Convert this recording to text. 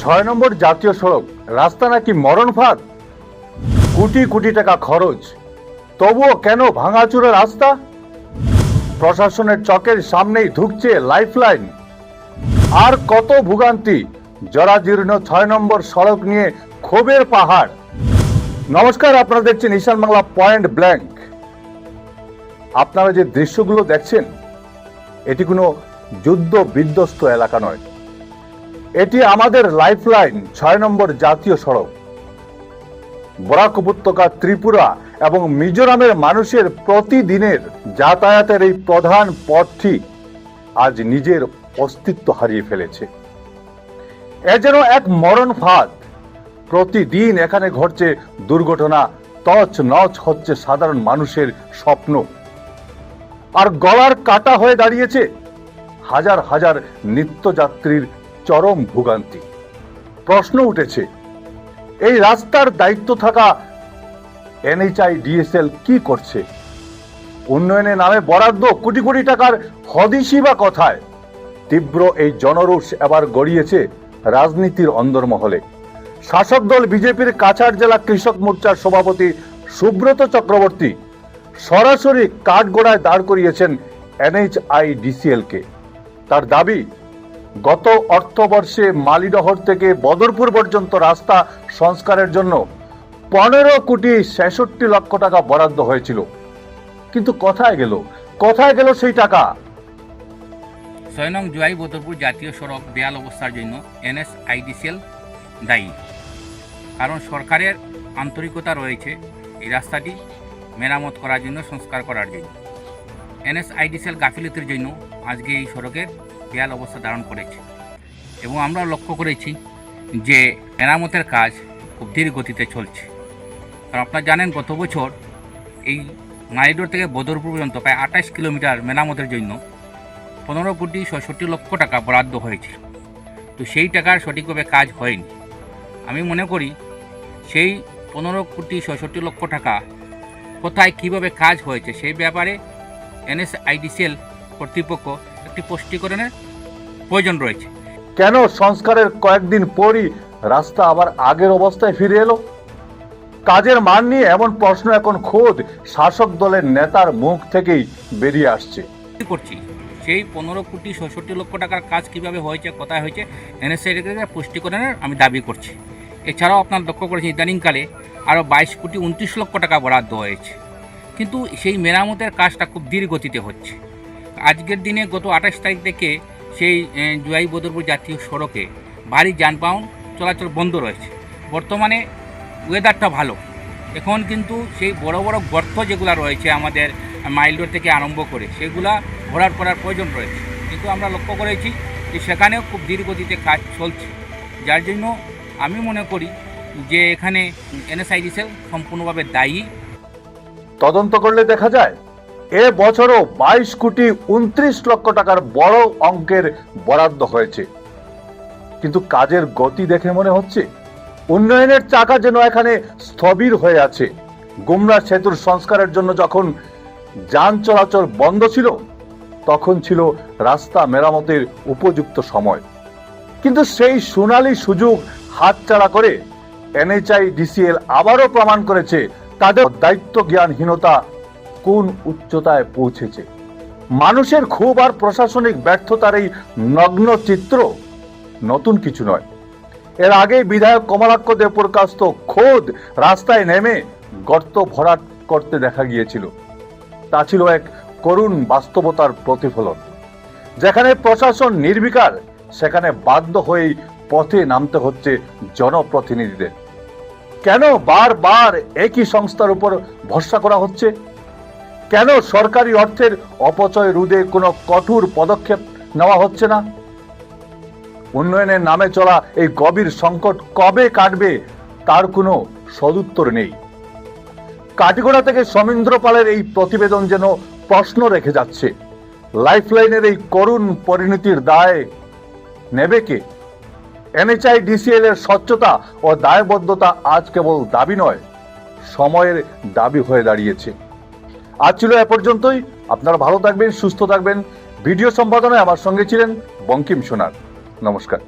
6 নম্বর জাতীয় সড়ক রাস্তা নাকি মরণ ফাঁদ, কোটি কোটি টাকা খরচ, তবুও কেন ভাঙাচুরা রাস্তা? প্রশাসনের চকের সামনেই ঢুকছে লাইফলাইন। আর কত ভোগান্তি, জরাজীর্ণ 6 নম্বর সড়ক নিয়ে ক্ষোভের পাহাড়। নমস্কার, আপনারা দেখছেন ঈশান বাংলা পয়েন্ট ব্ল্যাঙ্ক। আপনারা যে দৃশ্যগুলো দেখছেন, এটি কোনো যুদ্ধ বিধ্বস্ত এলাকা নয়, এটি আমাদের লাইফলাইন 6 নম্বর জাতীয় সড়ক। বরাক উপত্যকা, ত্রিপুরা এবং মিজোরামের মানুষের প্রতিদিনের যাতায়াতের এই প্রধান পথটি আজ নিজের অস্তিত্ব হারিয়ে ফেলেছে। এ যেন এক মরণ ফাঁদ। প্রতিদিন এখানে ঘটছে দুর্ঘটনা, তছ নছ হচ্ছে সাধারণ মানুষের স্বপ্ন, আর গলার কাটা হয়ে দাঁড়িয়েছে হাজার হাজার নিত্যযাত্রীর চরম ভোগান্তি। প্রশ্ন উঠেছে, এই রাস্তার দায়িত্ব থাকা NHIDCL কি করছে? উন্নয়নের নামে বরাদ্দ কোটি কোটি টাকার হদিশই বা কোথায়? তীব্র এই জনরোষ এবার গড়িয়েছে রাজনীতির অন্দরমহলে। শাসক দল বিজেপির কাছাড় জেলা কৃষক মোর্চার সভাপতি সুব্রত চক্রবর্তী সরাসরি কাঠগড়ায় দাঁড় করিয়েছেন NHIDCL কে। তার দাবি, গত অর্থবর্ষে মালিডহর থেকে বদরপুর পর্যন্ত রাস্তা সংস্কারের জন্য 15 কোটি 66 লক্ষ টাকা বরাদ্দ হয়েছিল, কিন্তু কোথায় গেল সেই টাকা? 6 নং জুয়াই বদরপুর জাতীয় সড়ক বেহাল অবস্থার জন্য NHIDCL দায়ী। কারণ সরকারের আন্তরিকতা রয়েছে এই রাস্তাটি মেরামত করার জন্য, সংস্কার করার জন্য। NHIDCL গাফিলতির জন্য আজকে এই সড়কের বেহাল অবস্থা ধারণ করেছে। এবং আমরা লক্ষ্য করেছি যে মেরামতের কাজ খুব ধীর গতিতে চলছে। কারণ আপনারা জানেন, গত বছর এই মাইডোর থেকে বদরপুর পর্যন্ত প্রায় 28 কিলোমিটার মেরামতের জন্য 15 কোটি 66 লক্ষ টাকা বরাদ্দ হয়েছিল। তো সেই টাকার সঠিকভাবে কাজ হয়নি। আমি মনে করি সেই 15 কোটি 66 লক্ষ টাকা কোথায় কীভাবে কাজ হয়েছে সেই ব্যাপারে NHIDCL কর্তৃপক্ষ একটি স্পষ্টীকরণের প্রয়োজন রয়েছে। কেন সংস্কারের কয়েকদিন পরই রাস্তা আবার আগের অবস্থায় ফিরে এলো? কাজের মান নিয়ে এমন প্রশ্ন এখন খোদ শাসক দলের নেতার মুখ থেকেই বেরিয়ে আসছে। করছি সেই 15 কোটি 66 লক্ষ টাকার কাজ কিভাবে হয়েছে, কোথায় হয়েছে, NHIDCL পুষ্টিকরণের আমি দাবি করছি। এছাড়াও আপনার লক্ষ্য করেছেন ইদানিংকালে আরও 22 কোটি 29 লক্ষ টাকা বরাদ্দ হয়েছে, কিন্তু সেই মেরামতের কাজটা খুব ধীর গতিতে হচ্ছে। আজকের দিনে গত 28 তারিখ থেকে সেই জুয়াই বদরপুর জাতীয় সড়কে ভারী যানবাহন চলাচল বন্ধ রয়েছে। বর্তমানে ওয়েদারটা ভালো, এখন কিন্তু সেই বড় বড় গর্ত যেগুলো রয়েছে আমাদের মাইলডোর থেকে আরম্ভ করে সেগুলা ভরাট করার প্রয়োজন রয়েছে, কিন্তু আমরা লক্ষ্য করেছি যে সেখানেও খুব ধীর গতিতে কাজ চলছে। যার জন্য আমি মনে করি যে এখানে NHIDCL সম্পূর্ণভাবে দায়ী। তদন্ত করলে দেখা যায় এ বছরও 22 কোটি 29 লক্ষ টাকার বড় অঙ্কের বরাদ্দ হয়েছে, কিন্তু কাজের গতি দেখে মনে হচ্ছে উন্নয়নের চাকা যেন এখানে স্থবির হয়ে আছে। গুমরা সেতুর সংস্কারের জন্য যখন যান চলাচল বন্ধ ছিল, তখন ছিল রাস্তা মেরামতের উপযুক্ত সময়, কিন্তু সেই সোনালী সুযোগ হাতছাড়া করে NHIDCL আবারও প্রমাণ করেছে তাদের দায়িত্ব জ্ঞানহীনতা কোন উচ্চতায় পৌঁছেছে। মানুষের ক্ষোভ আর প্রশাসনিক ব্যর্থতার এই নগ্ন চিত্র নতুন কিছু নয়। এর আগে বিধায়ক কমলাক্ষ দেবপ্রকাশ খোদ রাস্তায় নেমে গর্ত ভরাট করতে দেখা গিয়েছিল। তা ছিল এক করুণ বাস্তবতার প্রতিফলন। যেখানে প্রশাসন নির্বিকার, সেখানে বাধ্য হয়েই পথে নামতে হচ্ছে জনপ্রতিনিধিদের। কেন বারবার একই সংস্থার উপর ভরসা করা হচ্ছে? কেন সরকারি অর্থের অপচয় রোধে কোনো কঠোর পদক্ষেপ নেওয়া হচ্ছে না? উন্নয়নের নামে চলা এই গভীর সংকট কবে কাটবে তার কোনো সদুত্তর নেই। কাটিগড়া থেকে সমীন্দ্র পালের এই প্রতিবেদন যেন প্রশ্ন রেখে যাচ্ছে, লাইফলাইনের এই করুণ পরিণতির দায় নেবে কে? NHIDCL এর স্বচ্ছতা ও দায়বদ্ধতা আজ কেবল দাবি নয়, সময়ের দাবি হয়ে দাঁড়িয়েছে। আজ ছিল এ পর্যন্তই। আপনারা ভালো থাকবেন, সুস্থ থাকবেন। ভিডিও সম্পাদনায় আমার সঙ্গে ছিলেন বঙ্কিম সোনার। নমস্কার।